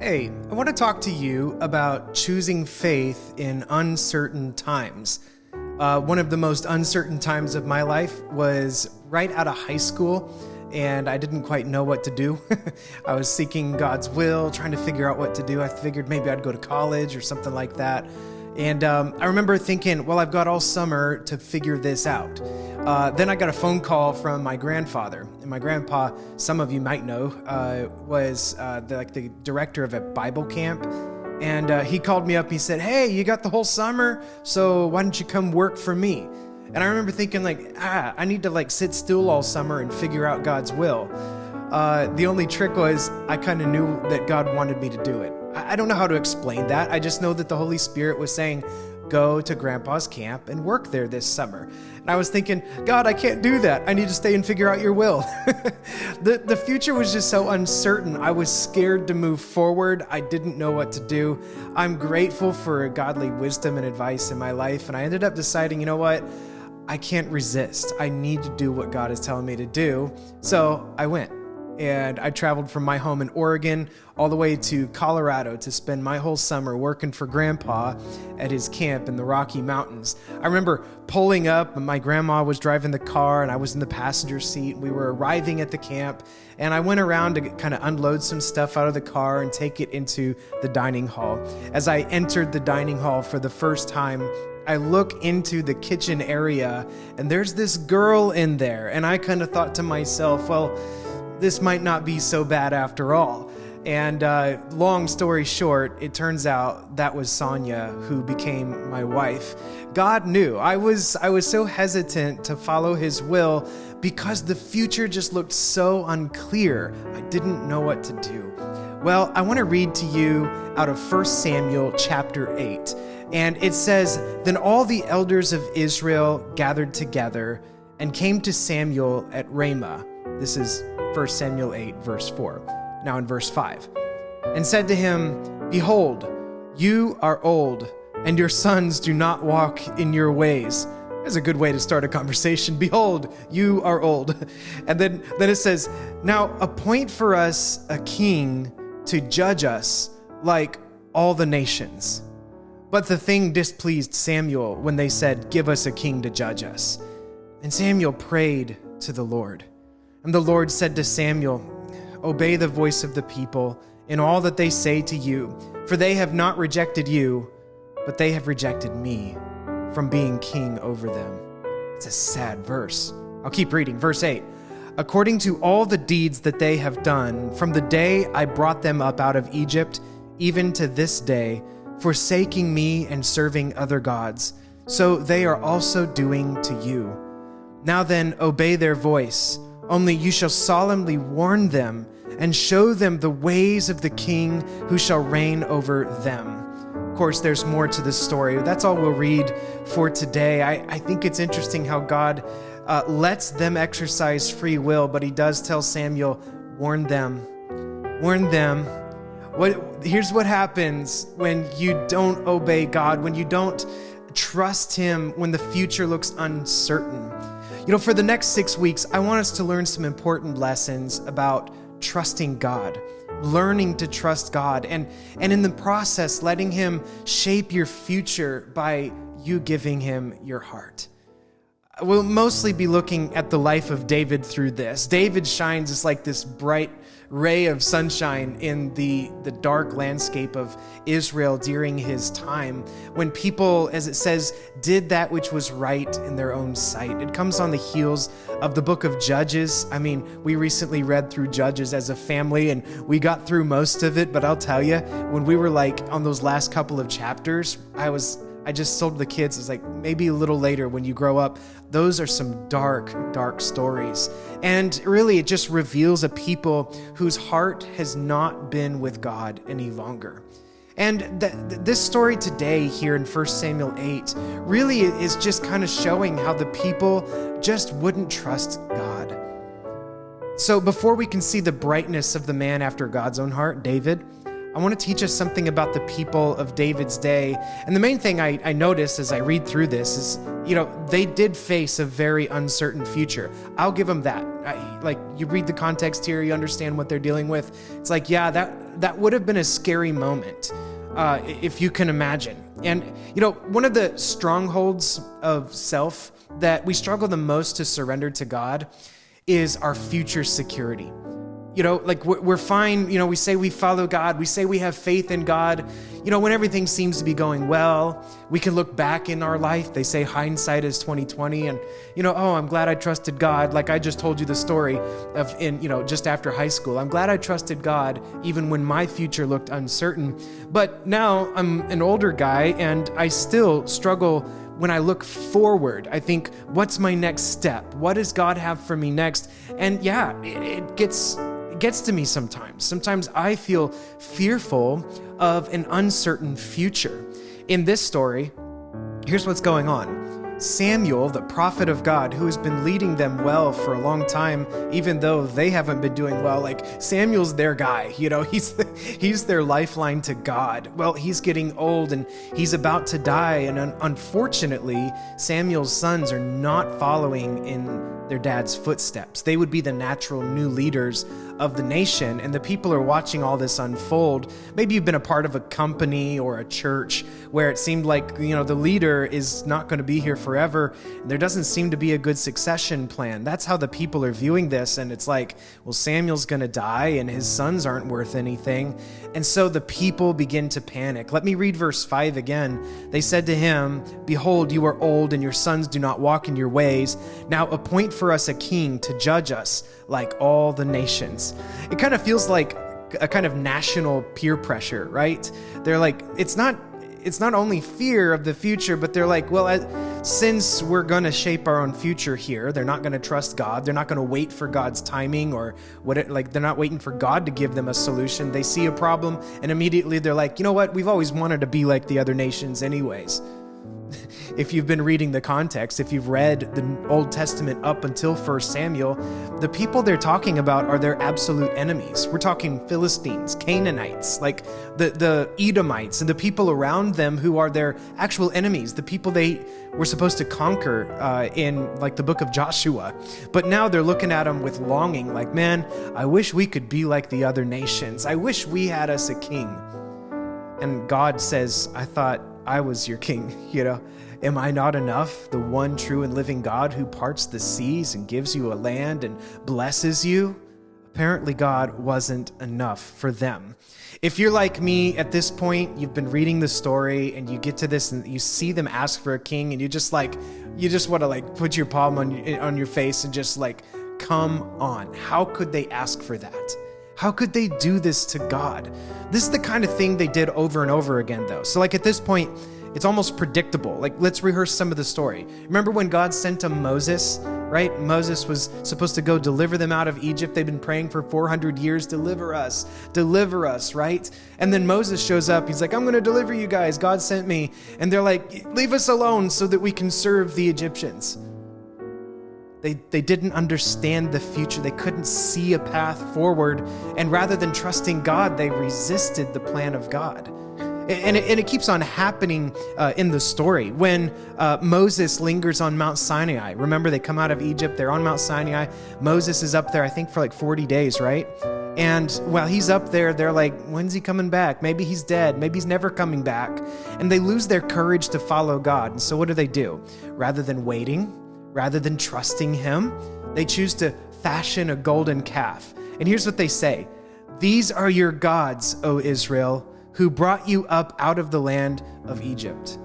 Hey, I want to talk to you about choosing faith in uncertain times. One of the most uncertain times of my life was right out of high school, and I didn't quite know what to do. I was seeking God's will, trying to figure out what to do. I figured maybe I'd go to college or something like that. And I remember thinking, well, I've got all summer to figure this out. Then I got a phone call from my grandfather. And my grandpa, some of you might know, was the director of a Bible camp. And he called me up and he said, hey, you got the whole summer, so why don't you come work for me? And I remember thinking I need to sit still all summer and figure out God's will. The only trick was I kind of knew that God wanted me to do it. I don't know how to explain that. I just know that the Holy Spirit was saying, go to Grandpa's camp and work there this summer. And I was thinking, God, I can't do that. I need to stay and figure out your will. The future was just so uncertain. I was scared to move forward. I didn't know what to do. I'm grateful for godly wisdom and advice in my life. And I ended up deciding, you know what? I can't resist. I need to do what God is telling me to do. So I went. And I traveled from my home in Oregon all the way to Colorado to spend my whole summer working for Grandpa at his camp in the Rocky Mountains. I remember pulling up, and my grandma was driving the car, and I was in the passenger seat. We were arriving at the camp, and I went around to kind of unload some stuff out of the car and take it into the dining hall. As I entered the dining hall for the first time, I look into the kitchen area, and there's this girl in there, and I kind of thought to myself, well, this might not be so bad after all. And long story short, it turns out that was Sonia who became my wife. God knew. I was so hesitant to follow his will because the future just looked so unclear. I didn't know what to do. Well, I want to read to you out of 1 Samuel chapter 8. And it says, Then all the elders of Israel gathered together and came to Samuel at Ramah. This is 1 Samuel 8, verse 4. Now in verse 5. And said to him, Behold, you are old, and your sons do not walk in your ways. That's a good way to start a conversation. Behold, you are old. And then it says, Now appoint for us a king to judge us like all the nations. But the thing displeased Samuel when they said, Give us a king to judge us. And Samuel prayed to the Lord. And the Lord said to Samuel, Obey the voice of the people in all that they say to you, for they have not rejected you, but they have rejected me from being king over them. It's a sad verse. I'll keep reading. Verse 8. According to all the deeds that they have done, from the day I brought them up out of Egypt, even to this day, forsaking me and serving other gods, so they are also doing to you. Now then, obey their voice. Only you shall solemnly warn them and show them the ways of the king who shall reign over them. Of course, there's more to this story. That's all we'll read for today. I think it's interesting how God lets them exercise free will, but he does tell Samuel, warn them. Warn them. Here's what happens when you don't obey God, when you don't trust him, when the future looks uncertain. For the next 6 weeks, I want us to learn some important lessons about trusting God, learning to trust God, and in the process, letting him shape your future by you giving him your heart. We'll mostly be looking at the life of David through this. David shines as like this bright ray of sunshine in the dark landscape of Israel during his time, when people, as it says, did that which was right in their own sight. It comes on the heels of the book of Judges. I mean, we recently read through Judges as a family, and we got through most of it, but I'll tell you, when we were on those last couple of chapters, I just told the kids, it's maybe a little later when you grow up, those are some dark, dark stories. And really, it just reveals a people whose heart has not been with God any longer. And this story today here in 1 Samuel 8 really is just kind of showing how the people just wouldn't trust God. So before we can see the brightness of the man after God's own heart, David, I want to teach us something about the people of David's day. And the main thing I noticed as I read through this is, they did face a very uncertain future. I'll give them that. You read the context here, you understand what they're dealing with. It's that would have been a scary moment, if you can imagine. And, one of the strongholds of self that we struggle the most to surrender to God is our future security. We're fine. We say we follow God. We say we have faith in God. When everything seems to be going well, we can look back in our life. They say hindsight is 20/20, and oh, I'm glad I trusted God. Like I just told you the story of just after high school. I'm glad I trusted God even when my future looked uncertain. But now I'm an older guy and I still struggle when I look forward. I think, what's my next step? What does God have for me next? And yeah, it gets to me sometimes. Sometimes I feel fearful of an uncertain future. In this story, here's what's going on. Samuel, the prophet of God, who has been leading them well for a long time, even though they haven't been doing well, like Samuel's their guy, he's their lifeline to God. Well, he's getting old and he's about to die. And unfortunately, Samuel's sons are not following in their dad's footsteps. They would be the natural new leaders of the nation, and the people are watching all this unfold. Maybe you've been a part of a company or a church where it seemed like, the leader is not going to be here forever. There doesn't seem to be a good succession plan. That's how the people are viewing this, and it's like, well, Samuel's going to die and his sons aren't worth anything. And so the people begin to panic. Let me read verse 5 again. They said to him, "Behold, you are old and your sons do not walk in your ways. Now appoint for us a king to judge us like all the nations." It kind of feels like a kind of national peer pressure, right? They're like, it's not only fear of the future, but they're like, well, since we're going to shape our own future here, they're not going to trust God. They're not going to wait for God's timing they're not waiting for God to give them a solution. They see a problem and immediately they're like, you know what? We've always wanted to be like the other nations anyways. If you've been reading the context, if you've read the Old Testament up until 1 Samuel, the people they're talking about are their absolute enemies. We're talking Philistines, Canaanites, like the Edomites, and the people around them who are their actual enemies, the people they were supposed to conquer in like the book of Joshua. But now they're looking at them with longing, like, man, I wish we could be like the other nations. I wish we had us a king. And God says, I thought I was your king, Am I not enough? The one true and living God who parts the seas and gives you a land and blesses you? Apparently God wasn't enough for them. If you're like me at this point, you've been reading the story and you get to this and you see them ask for a king and you just want to put your palm on your face and just like, come on. How could they ask for that? How could they do this to God? This is the kind of thing they did over and over again, though. So like at this point, it's almost predictable. Like, let's rehearse some of the story. Remember when God sent to Moses, right? Moses was supposed to go deliver them out of Egypt. They've been praying for 400 years, deliver us, right? And then Moses shows up. He's like, I'm going to deliver you guys. God sent me. And they're like, leave us alone so that we can serve the Egyptians. They didn't understand the future. They couldn't see a path forward. And rather than trusting God, they resisted the plan of God. And it keeps on happening in the story. When Moses lingers on Mount Sinai, remember they come out of Egypt, they're on Mount Sinai. Moses is up there, I think, for like 40 days, right? And while he's up there, they're like, when's he coming back? Maybe he's dead. Maybe he's never coming back. And they lose their courage to follow God. And so what do? Rather than waiting, rather than trusting him, they choose to fashion a golden calf. And here's what they say. These are your gods, O Israel, who brought you up out of the land of Egypt.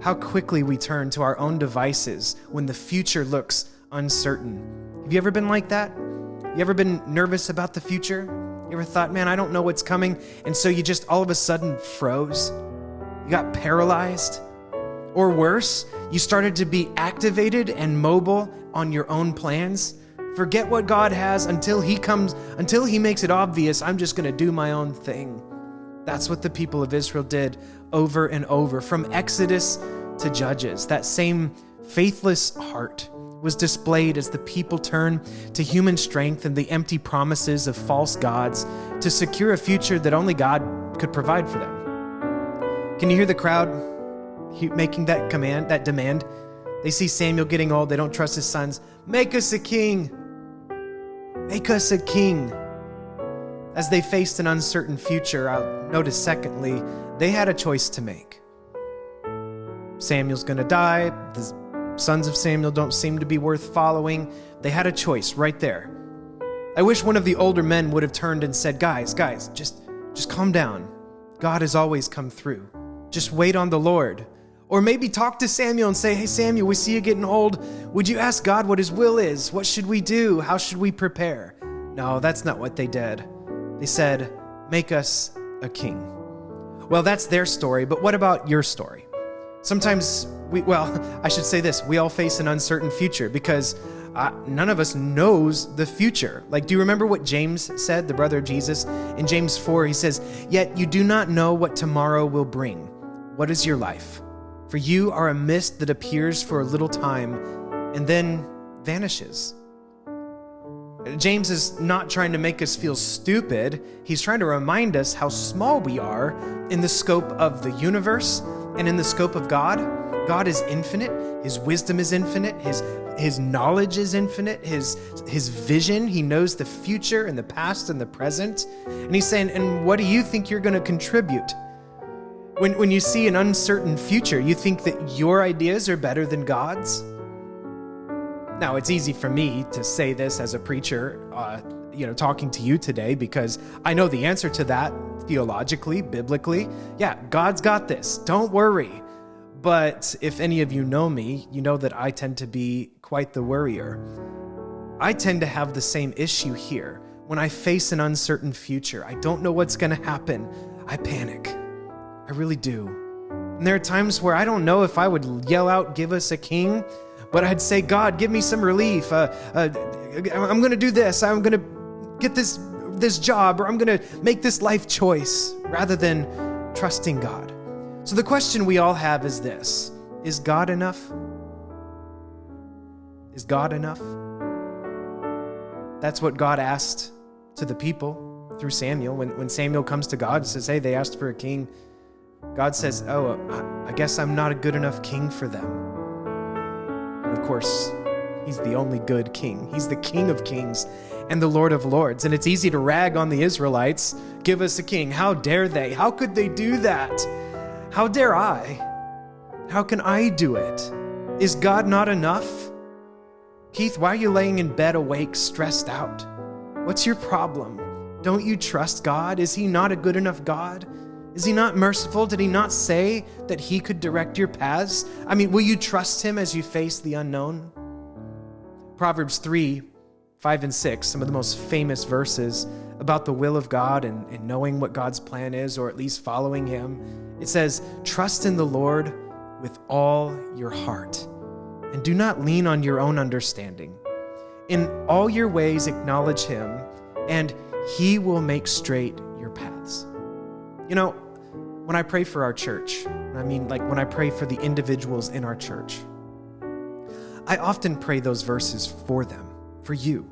How quickly we turn to our own devices when the future looks uncertain. Have you ever been like that? You ever been nervous about the future? You ever thought, man, I don't know what's coming, and so you just all of a sudden froze? You got paralyzed? Or worse, you started to be activated and mobile on your own plans? Forget what God has until he makes it obvious, I'm just going to do my own thing. That's what the people of Israel did over and over, from Exodus to Judges. That same faithless heart was displayed as the people turned to human strength and the empty promises of false gods to secure a future that only God could provide for them. Can you hear the crowd making that demand? They see Samuel getting old. They don't trust his sons. Make us a king. Make us a king. As they faced an uncertain future, I'll notice secondly, they had a choice to make. Samuel's going to die. The sons of Samuel don't seem to be worth following. They had a choice right there. I wish one of the older men would have turned and said, guys, just calm down. God has always come through. Just wait on the Lord. Or maybe talk to Samuel and say, hey, Samuel, we see you getting old. Would you ask God what his will is? What should we do? How should we prepare? No, that's not what they did. They said, make us a king. Well, that's their story, but what about your story? Sometimes we all face an uncertain future because none of us knows the future. Like, do you remember what James said, the brother of Jesus? In James 4, he says, yet you do not know what tomorrow will bring. What is your life? For you are a mist that appears for a little time and then vanishes. James is not trying to make us feel stupid. He's trying to remind us how small we are in the scope of the universe and in the scope of God. God is infinite. His wisdom is infinite. His knowledge is infinite. His vision, he knows the future and the past and the present. And he's saying, and what do you think you're going to contribute? When you see an uncertain future, you think that your ideas are better than God's? Now, it's easy for me to say this as a preacher, talking to you today, because I know the answer to that theologically, biblically. Yeah, God's got this. Don't worry. But if any of you know me, you know that I tend to be quite the worrier. I tend to have the same issue here. When I face an uncertain future, I don't know what's going to happen. I panic. I really do. And there are times where I don't know if I would yell out, give us a king, but I'd say, God, give me some relief. I'm going to do this. I'm going to get this job, or I'm going to make this life choice rather than trusting God. So the question we all have is this: is God enough? Is God enough? That's what God asked to the people through Samuel. When Samuel comes to God and says, hey, they asked for a king, God says, I guess I'm not a good enough king for them. And of course, he's the only good king. He's the King of kings and the Lord of lords. And it's easy to rag on the Israelites. Give us a king. How dare they? How could they do that? How dare I? How can I do it? Is God not enough? Keith, why are you laying in bed awake, stressed out? What's your problem? Don't you trust God? Is he not a good enough God? Is he not merciful? Did he not say that he could direct your paths? I mean, will you trust him as you face the unknown? Proverbs 3, 5 and 6, some of the most famous verses about the will of God and knowing what God's plan is, or at least following him. It says, trust in the Lord with all your heart, and do not lean on your own understanding. In all your ways acknowledge him, and he will make straight your paths. You know, when I pray for our church, when I pray for the individuals in our church, I often pray those verses for them, for you.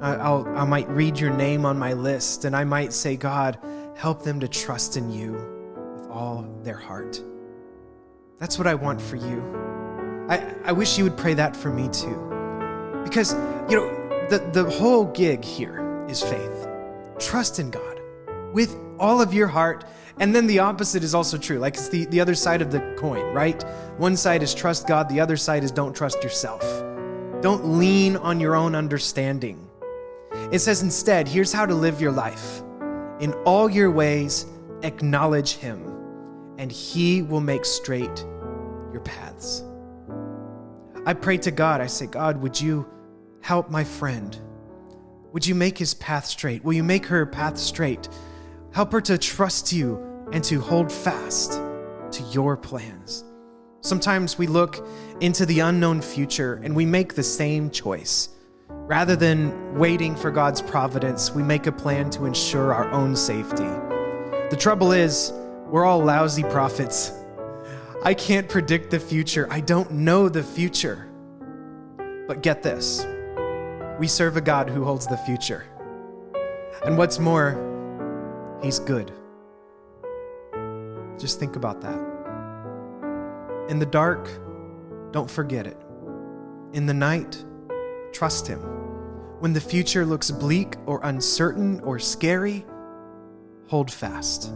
I might read your name on my list, and I might say, God, help them to trust in you with all their heart. That's what I want for you. I wish you would pray that for me too. Because, the whole gig here is faith. Trust in God with all of your heart. And then the opposite is also true. Like, it's the other side of the coin, right? One side is trust God. The other side is don't trust yourself. Don't lean on your own understanding. It says instead, here's how to live your life. In all your ways, acknowledge him, and he will make straight your paths. I pray to God. I say, God, would you help my friend? Would you make his path straight? Will you make her path straight? Help her to trust you and to hold fast to your plans. Sometimes we look into the unknown future and we make the same choice. Rather than waiting for God's providence, we make a plan to ensure our own safety. The trouble is, we're all lousy prophets. I can't predict the future. I don't know the future. But get this, we serve a God who holds the future. And what's more, he's good. Just think about that. In the dark, don't forget it. In the night, trust him. When the future looks bleak or uncertain or scary, hold fast.